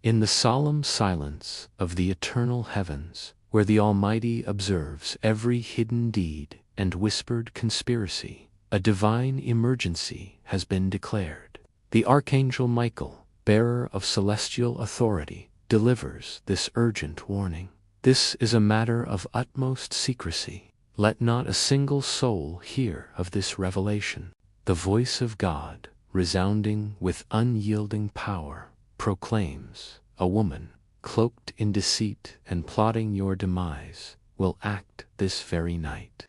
In the solemn silence of the eternal heavens, where the Almighty observes every hidden deed and whispered conspiracy, a divine emergency has been declared. The Archangel Michael, bearer of celestial authority, delivers this urgent warning. This is a matter of utmost secrecy. Let not a single soul hear of this revelation. The voice of God, resounding with unyielding power, proclaims, a woman, cloaked in deceit and plotting your demise, will act this very night.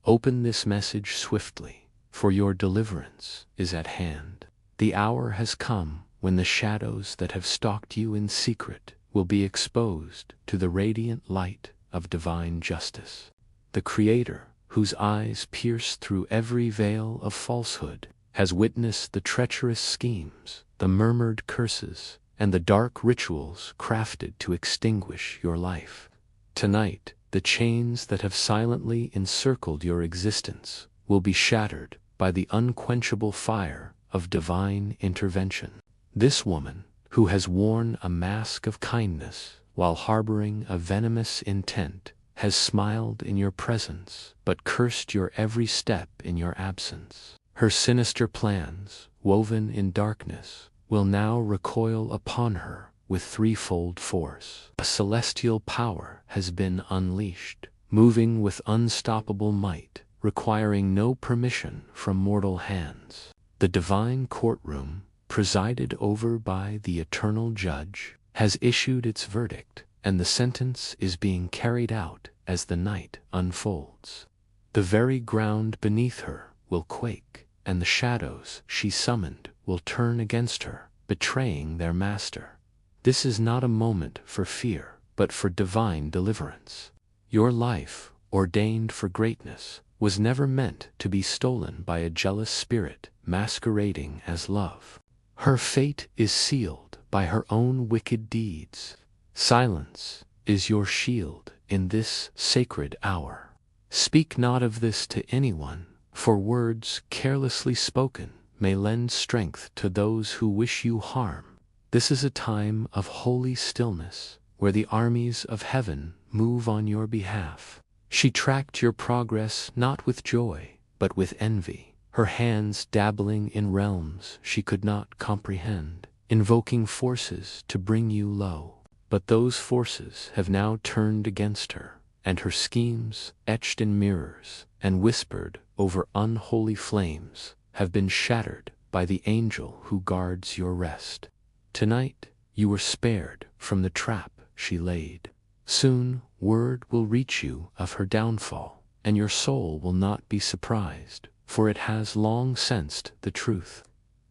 Open this message swiftly, for your deliverance is at hand. The hour has come when the shadows that have stalked you in secret will be exposed to the radiant light of divine justice. The Creator, whose eyes pierce through every veil of falsehood, has witnessed the treacherous schemes, the murmured curses, and the dark rituals crafted to extinguish your life. Tonight, the chains that have silently encircled your existence will be shattered by the unquenchable fire of divine intervention. This woman, who has worn a mask of kindness while harboring a venomous intent, has smiled in your presence but cursed your every step in your absence. Her sinister plans, woven in darkness, will now recoil upon her with threefold force. A celestial power has been unleashed, moving with unstoppable might, requiring no permission from mortal hands. The divine courtroom, presided over by the eternal judge, has issued its verdict, and the sentence is being carried out as the night unfolds. The very ground beneath her will quake, and the shadows she summoned will turn against her, betraying their master. This is not a moment for fear, but for divine deliverance. Your life, ordained for greatness, was never meant to be stolen by a jealous spirit masquerading as love. Her fate is sealed by her own wicked deeds. Silence is your shield in this sacred hour. Speak not of this to anyone, for words carelessly spoken may lend strength to those who wish you harm. This is a time of holy stillness, where the armies of heaven move on your behalf. She tracked your progress not with joy, but with envy, her hands dabbling in realms she could not comprehend, invoking forces to bring you low. But those forces have now turned against her, and her schemes, etched in mirrors and whispered over unholy flames, have been shattered by the angel who guards your rest. Tonight, you were spared from the trap she laid. Soon, word will reach you of her downfall, and your soul will not be surprised, for it has long sensed the truth.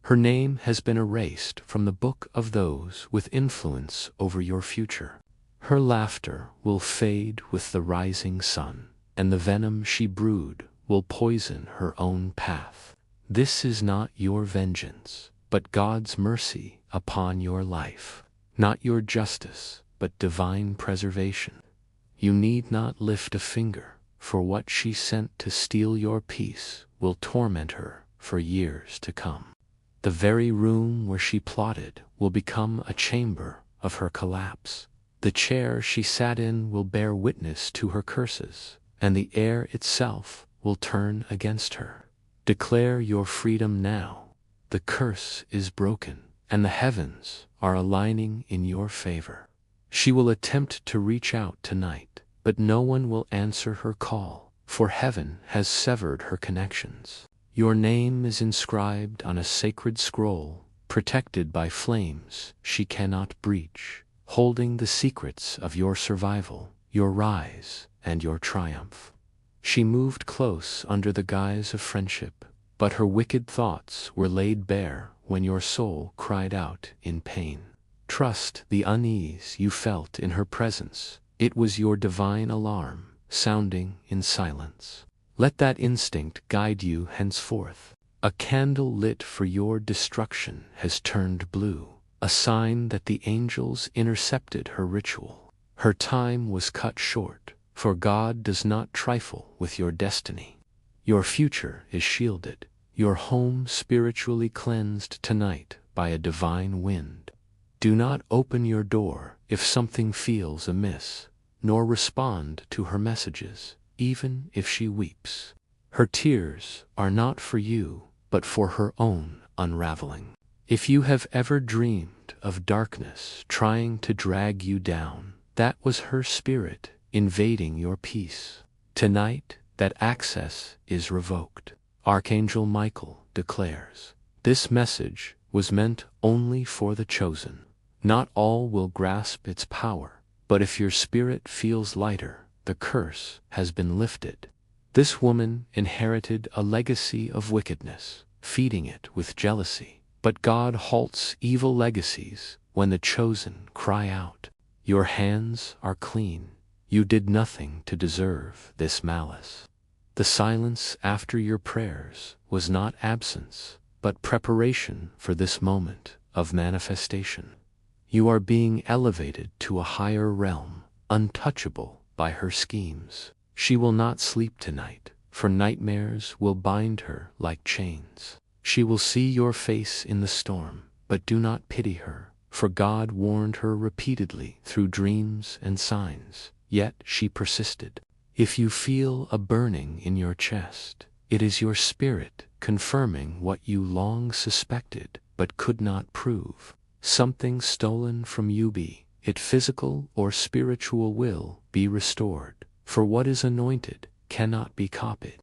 Her name has been erased from the book of those with influence over your future. Her laughter will fade with the rising sun, and the venom she brewed will poison her own path. This is not your vengeance, but God's mercy upon your life. Not your justice, but divine preservation. You need not lift a finger, for what she sent to steal your peace will torment her for years to come. The very room where she plotted will become a chamber of her collapse. The chair she sat in will bear witness to her curses, and the air itself will turn against her. Declare your freedom now. The curse is broken, and the heavens are aligning in your favor. She will attempt to reach out tonight, but no one will answer her call, for heaven has severed her connections. Your name is inscribed on a sacred scroll, protected by flames she cannot breach, holding the secrets of your survival, your rise, and your triumph. She moved close under the guise of friendship, but her wicked thoughts were laid bare when your soul cried out in pain. Trust the unease you felt in her presence. It was your divine alarm, sounding in silence. Let that instinct guide you henceforth. A candle lit for your destruction has turned blue, a sign that the angels intercepted her ritual. Her time was cut short, for God does not trifle with your destiny. Your future is shielded, your home spiritually cleansed tonight by a divine wind. Do not open your door if something feels amiss, nor respond to her messages, even if she weeps. Her tears are not for you, but for her own unraveling. If you have ever dreamed of darkness trying to drag you down, that was her spirit invading your peace. Tonight, that access is revoked. Archangel Michael declares, "This message was meant only for the chosen. Not all will grasp its power, but if your spirit feels lighter, the curse has been lifted." This woman inherited a legacy of wickedness, feeding it with jealousy. But God halts evil legacies when the chosen cry out, "Your hands are clean. You did nothing to deserve this malice." The silence after your prayers was not absence, but preparation for this moment of manifestation. You are being elevated to a higher realm, untouchable by her schemes. She will not sleep tonight, for nightmares will bind her like chains. She will see your face in the storm, but do not pity her, for God warned her repeatedly through dreams and signs, yet she persisted. If you feel a burning in your chest, it is your spirit confirming what you long suspected but could not prove. Something stolen from you, be it physical or spiritual, will be restored, for what is anointed cannot be copied.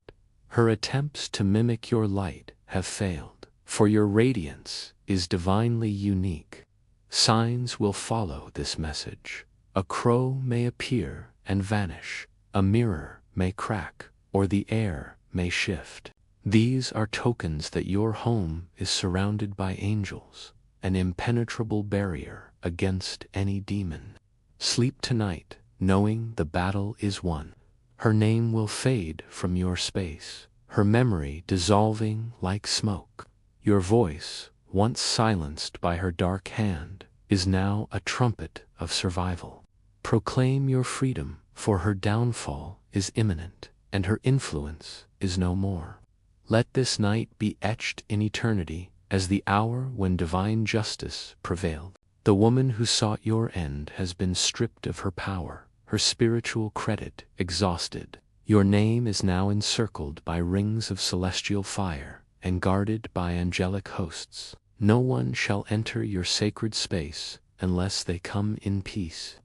Her attempts to mimic your light have failed, for your radiance is divinely unique. Signs will follow this message. A crow may appear and vanish, a mirror may crack, or the air may shift. These are tokens that your home is surrounded by angels, an impenetrable barrier against any demon. Sleep tonight, knowing the battle is won. Her name will fade from your space, her memory dissolving like smoke. Your voice, once silenced by her dark hand, is now a trumpet of survival. Proclaim your freedom, for her downfall is imminent, and her influence is no more. Let this night be etched in eternity as the hour when divine justice prevailed. The woman who sought your end has been stripped of her power, her spiritual credit exhausted. Your name is now encircled by rings of celestial fire and guarded by angelic hosts. No one shall enter your sacred space unless they come in peace.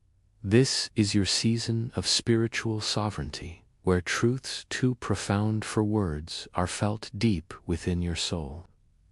This is your season of spiritual sovereignty, where truths too profound for words are felt deep within your soul.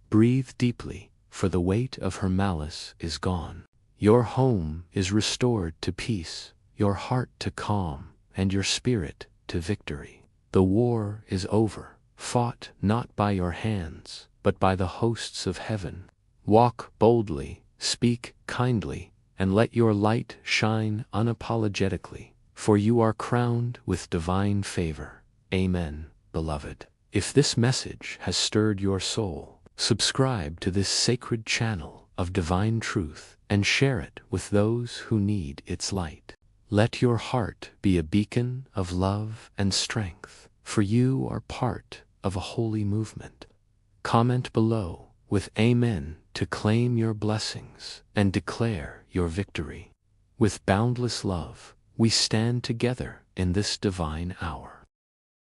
Breathe deeply, for the weight of her malice is gone. Your home is restored to peace, your heart to calm, and your spirit to victory. The war is over, fought not by your hands, but by the hosts of heaven. Walk boldly, speak kindly, and let your light shine unapologetically, for you are crowned with divine favor. Amen, beloved. If this message has stirred your soul, subscribe to this sacred channel of divine truth and share it with those who need its light. Let your heart be a beacon of love and strength, for you are part of a holy movement. Comment below with Amen to claim your blessings and declare your victory. With boundless love, we stand together in this divine hour.